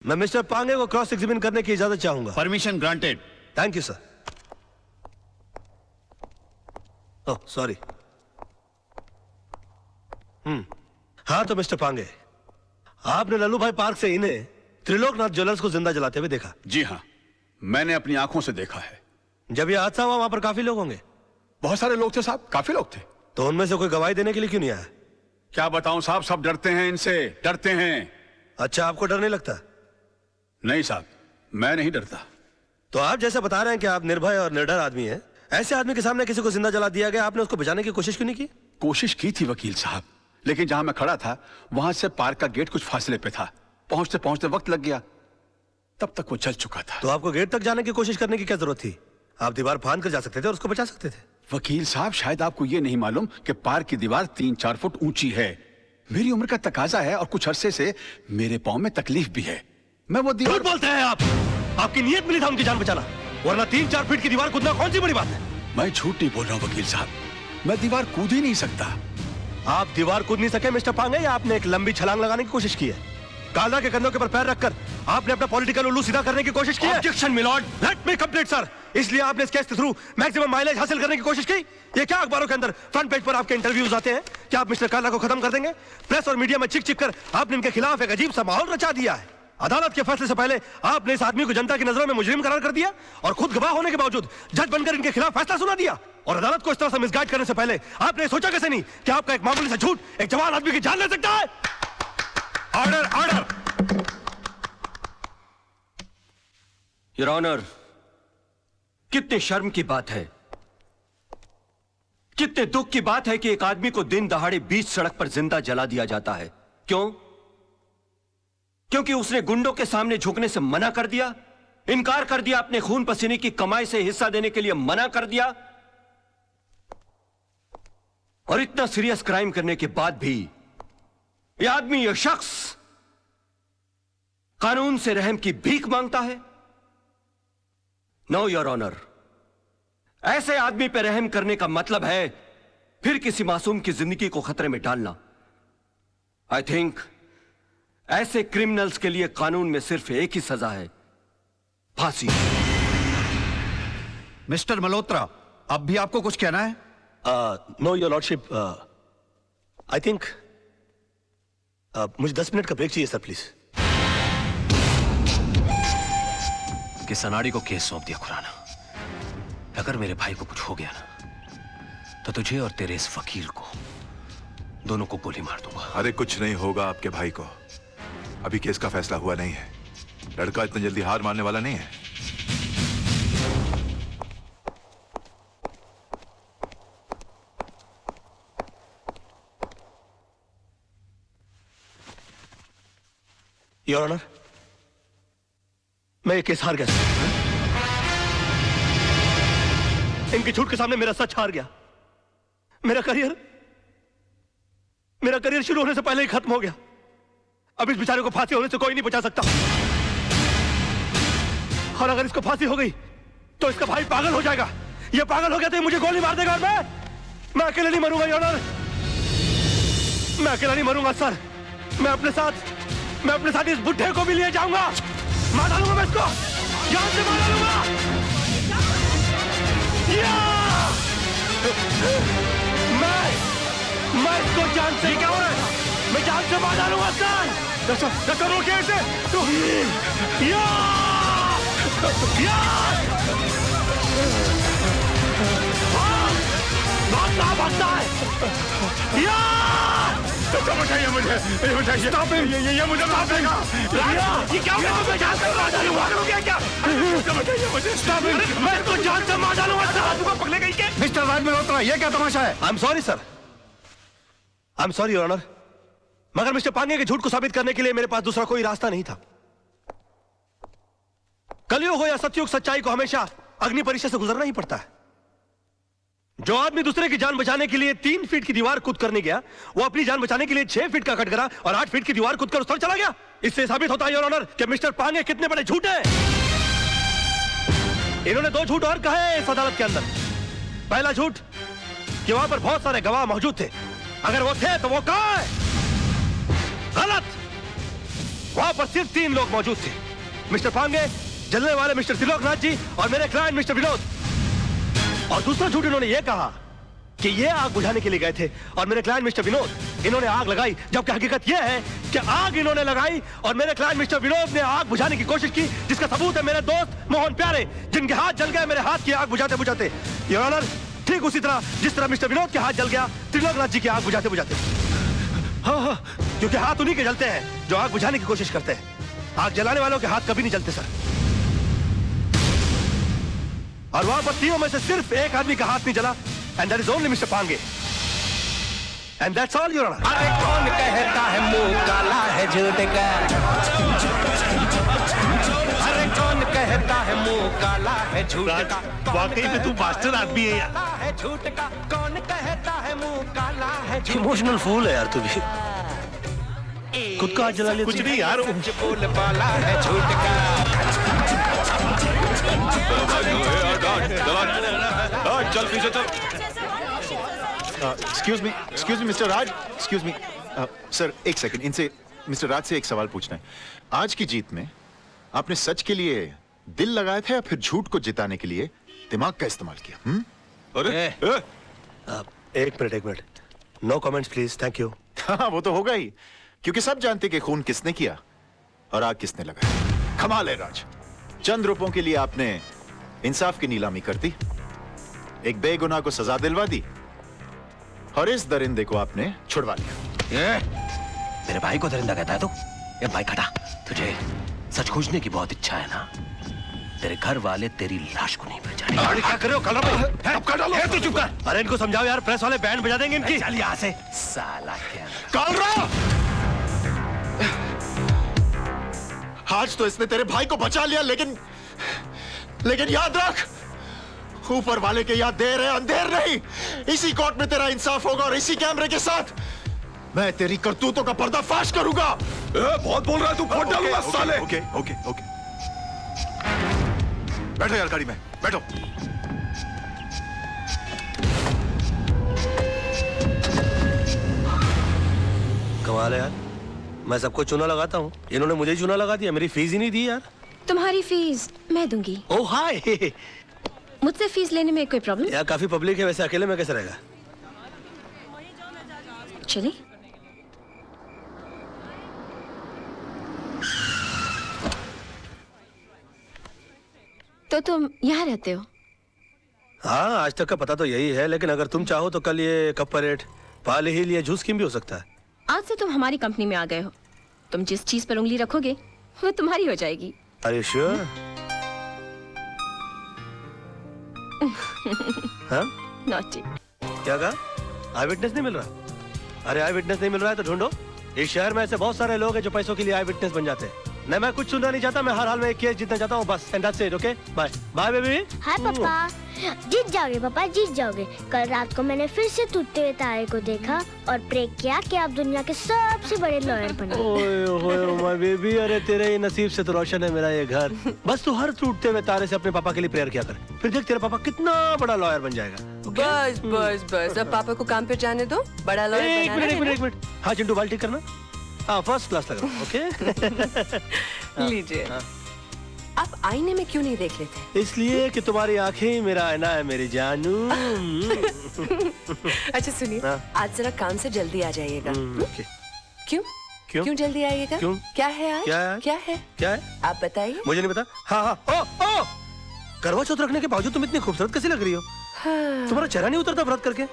मैं मिस्टर पांगे को cross examine करने की इजाजत चाहूंगा। Permission granted. Thank you sir. Oh sorry. हाँ तो मिस्टर पांगे, आपने लल्लू भाई पार्क से इन्हें त्रिलोकनाथ ज्वेलर्स को जिंदा जलाते हुए देखा? जी हाँ, मैंने अपनी आंखों से देखा है। जब यह हादसा हुआ वहां पर काफी लोग होंगे? बहुत सारे लोग थे साहब, काफी लोग थे। तो उनमें से कोई गवाही देने के लिए क्यों नहीं आया? क्या बताऊं साहब, सब डरते हैं इनसे, डरते हैं। अच्छा, आपको डर नहीं लगता? नहीं साहब, मैं नहीं डरता। तो आप जैसे बता रहे हैं कि आप निर्भय और निडर आदमी हैं, ऐसे आदमी के सामने किसी को जिंदा जला दिया गया, आपने उसको बचाने की कोशिश क्यों नहीं की? कोशिश की थी वकील साहब, लेकिन जहां मैं खड़ा था वहां से पार्क का गेट कुछ फासले पे था। पहुंचते पहुंचते वक्त लग गया, तब तक वो चल चुका था। तो आपको गेट तक जाने की कोशिश करने की क्या जरूरत थी? आप दीवार फांद कर जा सकते थे और उसको बचा सकते थे। वकील साहब, शायद आपको ये नहीं मालूम कि पार्क की दीवार 3-4 फुट ऊंची है। मेरी उम्र का तकाजा है और कुछ अरसे से मेरे पांव में तकलीफ भी है। मैं वो दीवार... झूठ बोलते हैं आप। आपकी नीयत मिली था उनकी जान बचाना, वरना 3-4 फीट की दीवार कूदना कौन सी बड़ी बात है? मैं झूठ नहीं बोल रहा हूं वकील साहब, मैं दीवार कूद ही नहीं सकता। आप दीवार कूद नहीं सके मिस्टर पांगे, या आपने एक लंबी छलांग लगाने की कोशिश की है? काला के कंधों के ऊपर पैर रखकर आपने अपना पॉलिटिकल उल्लू सीधा करने की कोशिश की है? Objection my lord. Let me complete sir. इसलिए आपने इस केस के थ्रू मैक्सिमम माइलेज हासिल करने की कोशिश की? ये क्या अखबारों के अंदर फ्रंट पेज पर आपके इंटरव्यूज आते हैं? क्या आप मिस्टर काला को खत्म कर देंगे? प्रेस और मीडिया में चिक चिक कर आपने इनके खिलाफ एक अजीब सा माहौल रचा दिया है। अदालत के फैसले से पहले आपने इस आदमी को जनता की नजरों में मुजरिम करार कर दिया और खुद गवाह होने के बावजूद जज बनकर इनके खिलाफ फैसला सुना दिया। और अदालत को इस तरह से मिसगाइड करने से पहले आपने सोचा कैसे नहीं कि आपका एक मामूली सा झूठ एक जवान आदमी की जान ले सकता है? Order, order. योर ऑनर, कितने शर्म की बात है, कितने दुख की बात है कि एक आदमी को दिन दहाड़े बीच सड़क पर जिंदा जला दिया जाता है। क्यों? क्योंकि उसने गुंडों के सामने झुकने से मना कर दिया, इनकार कर दिया, अपने खून पसीने की कमाई से हिस्सा देने के लिए मना कर दिया। और इतना सीरियस क्राइम करने के बाद भी यह आदमी, यह शख्स कानून से रहम की भीख मांगता है। नो योर ऑनर, ऐसे आदमी पर रहम करने का मतलब है फिर किसी मासूम की जिंदगी को खतरे में डालना। आई थिंक ऐसे क्रिमिनल्स के लिए कानून में सिर्फ एक ही सजा है, फांसी। मिस्टर मल्होत्रा, अब भी आपको कुछ कहना है? Know your lordship, I think मुझे 10 मिनट का ब्रेक चाहिए सर, प्लीज। किस अनाड़ी को केस सौंप दिया खुराना। अगर मेरे भाई को कुछ हो गया ना, तो तुझे और तेरे इस वकील को दोनों को गोली मार दूंगा। अरे कुछ नहीं होगा आपके भाई को, अभी केस का फैसला हुआ नहीं है। लड़का इतनी जल्दी हार मानने वाला नहीं है। योर ऑनर, मैं ये केस हार गया। इनके झूठ के सामने मेरा सच हार गया। मेरा करियर शुरू होने से पहले ही खत्म हो गया। अब इस बेचारे को फांसी होने से कोई नहीं बचा सकता। और अगर इसको फांसी हो गई तो इसका भाई पागल हो जाएगा। ये पागल हो गया तो ये मुझे गोली मार देगा और मैं अकेले नहीं मरूंगा योर ऑनर। मैं अकेला नहीं मरूंगा सर। मैं अपने साथ इस बुढ़े को भी लिए जाऊंगा। मार डालूंगा मैं इसको, जान से मार डालूंगा। मैं इसको जान से, क्या है? मैं जान से मार डालूंगा सर। रोकिए इसे। भागता है। बताइए मुझे, ये बताइए। ये मुझे मार देगा। ये क्या होगा? मैं जान से मार डालूंगा। क्या? बताइए मुझे। मैं इसको जान से मार डालूंगा सर। पकड़े गई के? मिस्टर राज मल्होत्रा, ये क्या तमाशा है? I am sorry sir, I am sorry your honour, मगर मिस्टर पांगे के झूठ को साबित करने के लिए मेरे पास दूसरा कोई रास्ता नहीं था। कलयुग हो या सतयुग, सच्चाई को हमेशा अग्नि परीक्षा से गुजरना ही पड़ता है। जो आदमी दूसरे की जान बचाने के लिए 3 फीट की दीवार कूद कर नहीं गया, वो अपनी जान बचाने के लिए 6 फीट का कटघरा और 8 फीट की दीवार कूद कर उस तरफ चला गया। इससे साबित होता है योर ऑनर कि मिस्टर पांगे कितने बड़े झूठ हैं। इन्होंने 2 झूठ और कहे इस अदालत के अंदर। पहला झूठ कि वहां पर बहुत सारे गवाह मौजूद थे, अगर वो थे तो वो कहां है? गलत। वहां पर सिर्फ 3 लोग मौजूद थे, मिस्टर पांगे, जलने वाले मिस्टर त्रिलोकनाथ जी और मेरे क्लाइंट मिस्टर विनोद। और दूसरा झूठ इन्होंने ये कहा कि ये आग बुझाने के लिए गए थे और मेरे क्लाइंट मिस्टर विनोद इन्होंने आग लगाई, जबकि हकीकत यह है कि आग इन्होंने लगाई और मेरे क्लाइंट मिस्टर विनोद ने आग बुझाने की कोशिश की, जिसका सबूत है मेरे दोस्त मोहन प्यारे, जिनके हाथ जल गए मेरे हाथ की आग बुझाते बुझाते। योर ऑनर, ठीक उसी तरह जिस तरह मिस्टर विनोद के हाथ जल गया त्रिलोकनाथ जी की आग बुझाते बुझाते। हाँ, क्योंकि हाथ उन्हीं के जलते हैं जो आग बुझाने की कोशिश करते हैं। आग जलाने वालों के हाथ कभी नहीं जलते सर। और वहां पर तीनों में से सिर्फ एक आदमी का हाथ नहीं जला, and that is only mister Pange, and that's all your honour. अरे कौन कहता है मुंह काला है झूठ का? अरे कौन कहता है मुंह काला है झूठ का? वाकई में तू मास्टर आदमी है यार। काला है झूठ का? कौन कहता है मुंह काला है झूठ? इमोशनल फूल है यार तू भी, खुद का हाथ जला लिया। कुछ नहीं यार, सच बोल वाला है झूठ का। चल पीछे चल। एक्सक्यूज मी मिस्टर राज, एक्सक्यूज मी सर, एक सेकंड, इनसे मिस्टर राज से एक सवाल पूछना है। आज की जीत में आपने सच के लिए दिल लगाया था या फिर झूठ को जिताने के लिए दिमाग का इस्तेमाल किया? अरे एक minute, no comments please, thank you. हाँ, वो तो होगा ही, क्योंकि सब जानते कि खून किसने किया और आग किसने लगाई। कमाल है राज, चंद रुपयों के लिए आपने इंसाफ की नीलामी कर दी, एक बेगुनाह को सजा दिलवा दी और इस दरिंदे को आपने छुड़वा लिया। मेरे भाई को दरिंदा कहता है तू? ये भाई खटा, तुझे सच खोजने की बहुत इच्छा है ना? तेरे घर वाले तेरी लाश को नहीं बचाएंगे। अरे क्या कर रहे हो? कलर पे तू चुप कर। अरे इनको समझाओ यार, प्रेस वाले बैंड बजा देंगे इनकी। चल यहाँ से साला क्या। आज तो इसने तेरे भाई को बचा लिया, लेकिन याद रख, ऊपर वाले के याद देर है अंधेर नहीं। इसी कोर्ट में तेरा इंसाफ होगा और इसी कैमरे के साथ मैं तेरी करतूतों का पर्दाफाश करूंगा। बहुत बोल रहा है तू, फोड़ डालूंगा साले। ओके ओके ओके, बैठो यार गाड़ी में, बैठो। कमाल है यार, मैं सबको चूना लगाता हूँ, इन्होंने मुझे चूना लगा दिया, मेरी फीस ही नहीं दी यार। तुम्हारी फीस मैं दूंगी। ओह हाय। मुझसे फीस लेने में कोई प्रॉब्लम? यार काफी पब्लिक है, वैसे अकेले में कैसे रहेगा? चलिए। तो तुम यहाँ रहते हो? हाँ, आज तक का पता तो यही है, लेकिन अगर तुम चाहो तो कल ये कप परेड, पाल ही लिए जूस स्कीम भी हो सकता है। आज से तुम हमारी कंपनी में आ गए हो, तुम जिस चीज पर उंगली रखोगे वो तुम्हारी हो जाएगी। Are you sure? हाँ? Naughty। क्या कहा? आई विटनेस नहीं मिल रहा? अरे आई विटनेस नहीं मिल रहा है तो ढूंढो। इस शहर में ऐसे बहुत सारे लोग हैं जो पैसों के लिए आई विटनेस बन जाते हैं। नहीं, मैं कुछ सुनना नहीं चाहता, मैं हर हाल में एक केस जीतना चाहता हूँ बस। And that's it, okay? Bye bye baby. Hi papa. जीत जाओगे पापा, जीत जाओगे। कल रात को मैंने फिर से टूटते हुए तारे को देखा और प्रे किया कि आप दुनिया के सबसे बड़े लॉयर बनो। ओए ओए माय बेबी, अरे तेरे नसीब से तो रोशन है मेरा ये घर। बस तू हर टूटते हुए तारे से अपने पापा के लिए प्रेयर किया कर, फिर देख तेरे पापा कितना बड़ा लॉयर बन जाएगा। बस बस बस, अब पापा को काम पे जाने दो, बड़ा लॉयर बनाना है। एक मिनट। हाँ चिंटू, बाल्टी करना। हाँ, फर्स्ट क्लास लगा, ओके? लीजिए। आप आईने में क्यों नहीं देख लेते? इसलिए कि तुम्हारी आंखें मेरा आईना है मेरी जानू। अच्छा सुनिए, आज जरा काम से जल्दी आ जाइएगा। ओके। क्यों? क्यों? क्यों जल्दी आइएगा? क्यों? क्या है आज? क्या है? क्या है? आप बताइए। मुझे नहीं पता। हाँ, ओ, करवा चौथ रखने के बावजूद तुम इतनी खूबसूरत कैसी लग रही हो? तुम्हारा चेहरा नहीं उतरता व्रत करके?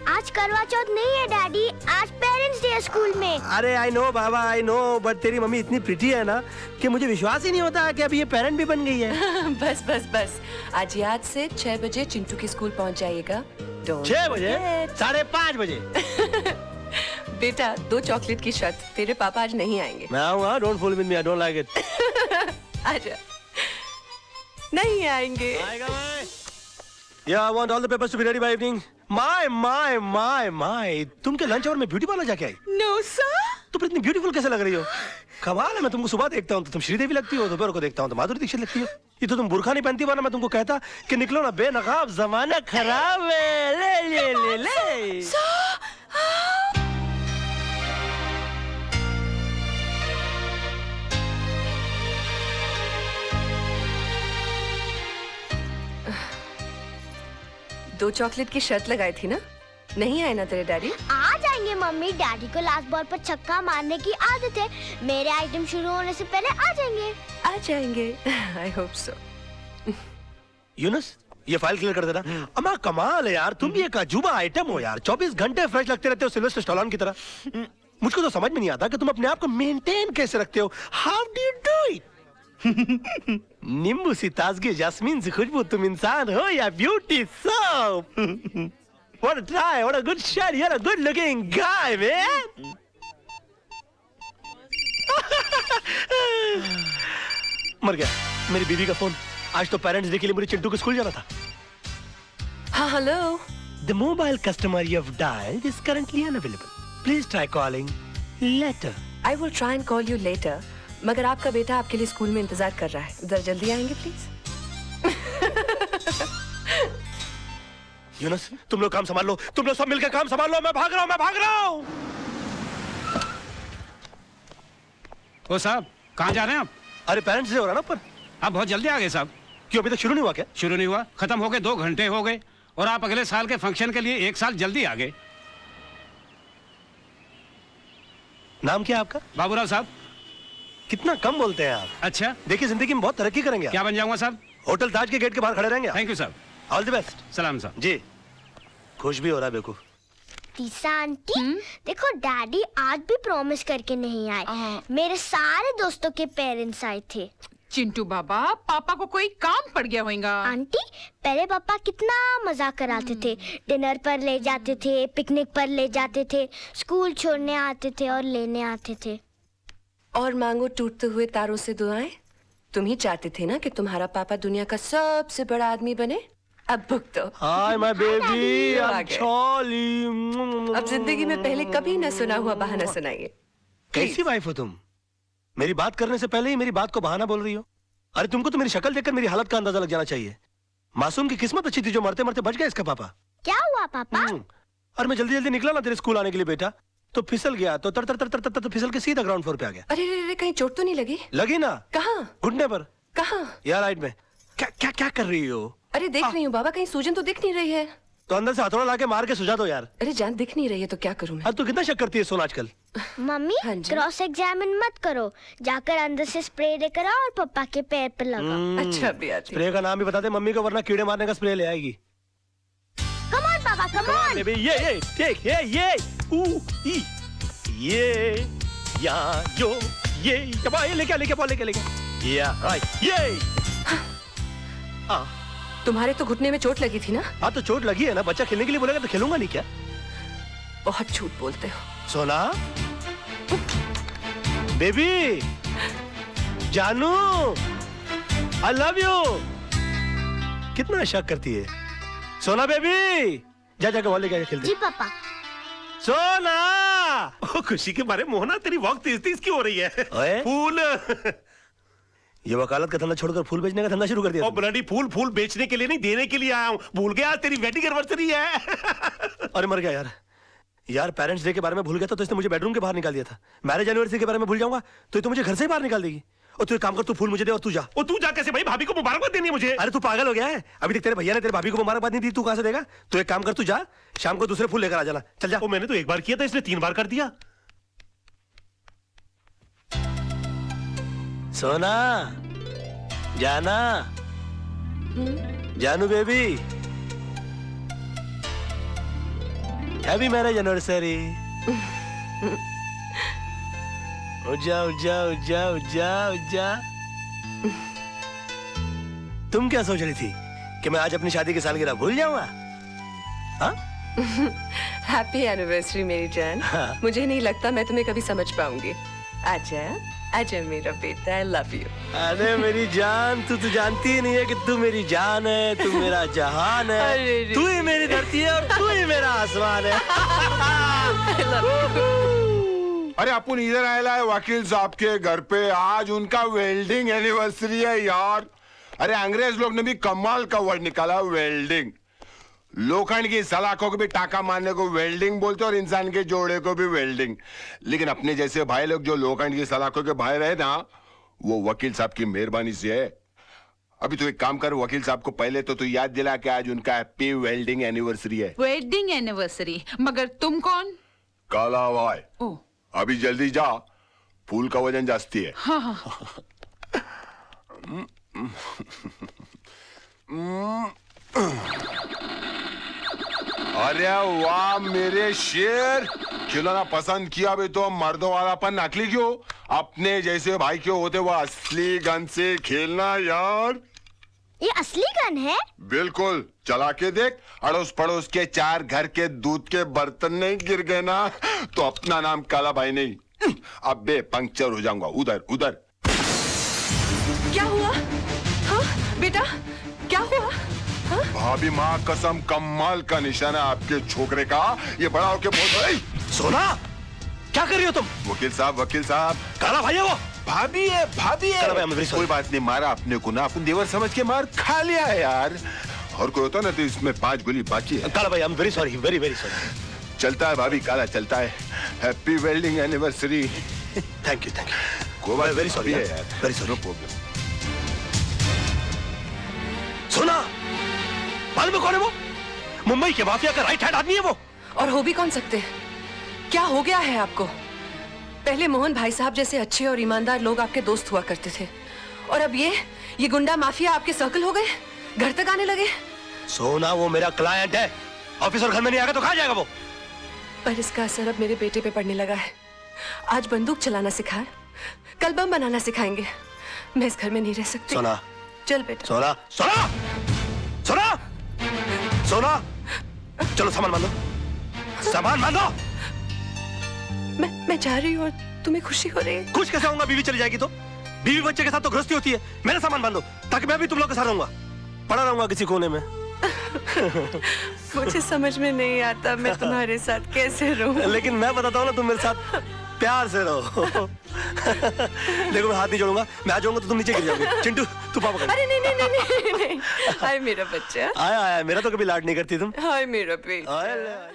आज करवा चौथ नहीं है डैडी, आज पेरेंट्स डे स्कूल में। अरे I know Baba, I know, but तेरी मम्मी इतनी प्रिटी है ना कि मुझे विश्वास ही नहीं होता कि अभी ये पेरेंट भी बन गई है। बस बस बस, आज याद से 6 बजे चिंटू की स्कूल पहुंच जाइएगा। 6 बजे? 5:30 बजे? बेटा, 2 चॉकलेट की शर्त, तेरे पापा आज नहीं आएंगे। मैं आऊंगा, don't fool with me, I don't like it. आजा। नहीं आएंगे। आएगा मैं। Yeah, I want all the papers to be ready by evening. My. तुम क्या लंच आवर में ब्यूटी पार्लर जाके आई? No sir। तुम इतनी ब्यूटीफुल कैसे लग रही हो? कमाल है, मैं तुमको सुबह देखता हूँ तो तुम श्रीदेवी लगती हो, दोपहर को देखता हूँ तो माधुरी दीक्षित लगती हो। ये तो तुम बुर्खा नहीं पहनती, वरना मैं तुमको कहता कि निकलो ना बेनकाब, जमाना खराब है। ले। 2 चॉकलेट की शर्त लगाई थी ना, नहीं आए ना तेरे डैडी? आ जाएंगे मम्मी, डैडी को लास्ट बॉल पर छक्का मारने की आदत है। मेरे आइटम शुरू होने से पहले आ जाएंगे। आ जाएंगे, आई होप सो। यूनुस, ये फाइल क्लियर कर देना। अम्मा कमाल है यार, तुम भी एक अजूबा आइटम हो यार, 24 घंटे फ्रेश लगते रहते हो सिल्वेस्टर स्टैलोन की तरह। मुझको तो समझ में नहीं आता कि तुम अपने आप को मेंटेन कैसे रखते हो। How do you do it? नींबू सी ताजगी, जास्मीन सी खुशबू, तुम इंसान हो या beauty soap? What a try, what a good shot, you're a good looking guy, man. मर गया मेरी बीवी का फोन। आज तो पेरेंट्स डे के लिए मुझे चिंटू को स्कूल जाना था। हाँ, hello. The mobile customer you have dialed is currently unavailable. Please try calling later. I will try and call you later. मगर आपका बेटा आपके लिए स्कूल में इंतजार कर रहा है, जरा जल्दी आएंगे प्लीज। यूनुस, तुम लोग काम संभाल लो, तुम लोग सब मिलकर काम संभाल लो, मैं भाग रहा हूँ। ओ साहब, कहाँ जा रहे हैं आप? अरे पेरेंट्स डे हो रहा ना ऊपर। आप बहुत जल्दी आ गए साहब। क्यों, अभी तक शुरू नहीं हुआ क्या? शुरू नहीं हुआ, खत्म हो गए, 2 घंटे हो गए, और आप अगले साल के फंक्शन के लिए 1 साल जल्दी आ गए। नाम क्या है आपका? बाबूराव साहब। कितना कम बोलते हैं आप। अच्छा, देखिए जिंदगी में बहुत तरक्की करेंगे। क्या बन जाऊंगा साहब? होटल ताज के गेट के बाहर खड़े रहेंगे। थैंक यू साहब। All the best. सलाम साहब। जी, खुश भी हो रहा है बेवकूफ। तीसा आंटी, देखो डैडी आज भी प्रॉमिस करके नहीं आए। मेरे सारे दोस्तों के पेरेंट्स आए थे। चिंटू बाबा, पापा को कोई काम पड़ गया होगा। आंटी, पहले पापा कितना मजाक कराते थे, डिनर पर ले जाते थे, पिकनिक पर ले जाते थे, स्कूल छोड़ने आते थे और लेने आते थे। और मांगो टूटते हुए तारों से दुआएं। तुम ही चाहते थे ना कि तुम्हारा पापा दुनिया का सबसे बड़ा आदमी बने। अब भुगतो। Hi my baby, I am sorry. अब जिंदगी में पहले कभी न सुना हुआ बहाना सुनाइए। कैसी वाइफ हो तुम? मेरी बात करने से पहले ही मेरी बात को बहाना बोल रही हो। अरे तुमको तो मेरी शक्ल देखकर मेरी हालत का अंदाजा लग जाना चाहिए। मासूम की किस्मत अच्छी थी जो मरते मरते बच गया इसका पापा। क्या हुआ पापा? और मैं जल्दी जल्दी निकला ना तेरे स्कूल आने के लिए बेटा, तो फिसल गया, तो तर तर तर तर तर तर फिसल के सीधा ग्राउंड फ्लोर पे आ गया। अरे कहीं चोट तो नहीं लगी? लगी ना। कहाँ? घुटने पर। कहाँ? यार राइट में। क्या क्या क्या कर रही हो? अरे देख रही हूँ बाबा, कहीं सूजन तो दिख नहीं रही है। तो अंदर से हथौड़ा लाके मार के सुझा दो यार। अरे जान दिख नहीं रही है तो क्या करूँ मैं? अब तू कितना शक करती है सोना आजकल? मम्मी, क्रॉस एग्जामिन मत करो, जाकर अंदर से स्प्रे लेकर आओ और पापा के पैर पर लगाओ। अच्छा बिया। स्प्रे का नाम भी बता दे मम्मी को, वरना कीड़े मारने का स्प्रे ले आएगी। कम ऑन पापा, कम ऑन। बेबी, ये टेक, ये या जो ये लेके या राइट ये। तुम्हारे तो घुटने में चोट लगी थी ना? हाँ तो चोट लगी है ना, बच्चा खेलने के लिए बोलेगा तो खेलूंगा नहीं क्या? बहुत झूठ बोलते हो। सोना, बेबी, जानू, आई लव यू। कितना शक करती है सोना। बेबी जा जाकर वॉली का खेलते। जी पापा। सोना, ओ, खुशी के बारे में मोहना, तेरी वॉक तेज तेज क्यों हो रही है? ओए? फूल। ये वकालत का धंधा छोड़कर फूल बेचने का धंधा शुरू कर दिया। और ब्लडी फूल बेचने के लिए नहीं, देने के लिए आया हूँ। भूल गया आज तेरी वेडिंग एनिवर्सरी है। अरे मर गया यार पेरेंट्स डे के बारे में भूल गया था तो इसने मुझे बेडरूम के बाहर निकाल दिया था। मैरिज एनिवर्सरी के बारे में भूल जाऊंगा तो ये तो मुझे घर से ही बाहर निकाल देगी। और तू एक काम कर, तू फूल मुझे दे और तू जा। और तू जा कैसे भाई? भाभी को मुबारकबाद देनी है मुझे। अरे तू पागल हो गया है? अभी तक तेरे भैया ने तेरे भाभी को मुबारकबाद नहीं दी, तू कहां से देगा? तो एक काम कर, तू जा, शाम को दूसरे फूल लेकर आ जाना। चल जा। मैंने तो एक बार किया था, इसने 3 बार कर दिया। सोना, जाना, जानू बेबी, हैप्पी मैरिज एनिवर्सरी। उजा। तुम क्या सोच रही थी कि मैं आज अपनी शादी की सालगिरह भूल जाऊंगा? हैप्पी एनिवर्सरी मेरी जान। मुझे नहीं लगता मैं तुम्हें कभी समझ पाऊंगी। आजा मेरा बेटा, आई लव यू। अरे मेरी जान, तू तो जानती ही नहीं है कि तू मेरी जान है, तू मेरा जहान है, तू ही मेरी धरती है और तू ही मेरा आसमान है। अरे अपन इधर आया है वकील साहब के घर पे, आज उनका वेल्डिंग एनिवर्सरी है यार। अरे अंग्रेज लोग ने भी कमाल का वर्ड निकाला, वेल्डिंग। लोखंड की सलाखों को भी टाका मारने को वेल्डिंग बोलते और इंसान के जोड़े को भी वेल्डिंग। लेकिन अपने जैसे भाई लोग जो लोखंड की सलाखों के भाई रहे ना, वो वकील साहब की मेहरबानी से है। अभी तो एक काम कर, वकील साहब को पहले तो तू याद दिला कि आज उनका हैप्पी वेल्डिंग एनिवर्सरी है। Wedding anniversary? मगर तुम कौन? काला भाई। ओ, अभी जल्दी जा, फूल का वजन जास्ती है। हाँ हाँ। अरे वाह मेरे शेर, खिलौना पसंद किया भी तो मर्दों वालापन नकली क्यों? अपने जैसे भाई क्यों होते वो असली गन से खेलना यार। ये असली गन है? बिल्कुल, चला के देख। अड़ोस पड़ोस के 4 घर के दूध के बर्तन नहीं गिर गए ना तो अपना नाम काला भाई नहीं, अब बे पंक्चर हो जाऊंगा। उधर उधर। क्या हुआ? हाँ बेटा, क्या हुआ? भाभी माँ कसम, कमाल का निशाना आपके छोकरे का। ये बड़ा होके बोल। सोना, क्या कर रही हो तुम? वकील साहब, वकील साहब। काला भाई है वो। भाभी है, भाभी है। कोई बात नहीं, मारा अपने को ना, अपन देवर समझ के मार खा लिया है यार। और कोई होता ना तो इसमें 5 गोली बाकी है। काला भाई, I am very sorry, very very sorry. चलता है भाभी, काला चलता है। Happy welding anniversary. Thank you, thank you. कोई बात, वेरी सॉरी है यार, वेरी सॉरी। No problem. सोना, मालूम है कौन है वो? मुंबई के माफिया का राइट हैंड आदमी है वो। और हो भी कौन सकते? क्या हो गया है आपको? पहले मोहन भाई साहब जैसे अच्छे और ईमानदार लोग आपके दोस्त हुआ करते थे, और अब ये गुंडा माफिया आपके सर्कल हो गए, घर तक आने लगे। सोना, वो मेरा क्लाइंट है, ऑफिस और घर में नहीं आएगा तो कहाँ जाएगा वो? पर इसका असर अब मेरे बेटे पे पड़ने लगा है। आज बंदूक चलाना सिखाए, कल बम बनाना सिखाएंगे। मैं इस घर में नहीं रह सकती। सोना, चल बेटा। सोना, सोना, सोना, सोना, चलो सामान मान लो, सामान मान लो। मैं जा रही हूँ और तुम्हें खुशी हो रही है? खुश कैसे होऊंगा? बीवी चली जाएगी तो? बीवी बच्चे के साथ तो गृहस्थी होती है। मेरा सामान मान लो ताकि मैं भी तुम लोग के साथ रहूंगा, पड़ा रहूंगा किसी कोने में। मुझे समझ में नहीं आता मैं तुम्हारे साथ कैसे रहूं। लेकिन मैं बताता हूँ ना, तुम मेरे साथ प्यार से रहो। देखो मैं हाथ नहीं जोड़ूंगा, मैं आ जाऊंगा तो तुम नीचे गिर जाओगे। चिंटू, तू पापा कर। अरे नहीं नहीं नहीं नहीं, नहीं। हाय मेरा बच्चा। आया आया, मेरा तो कभी लाड नहीं करती तुम। हाय मेरा बेटा। आया, आया।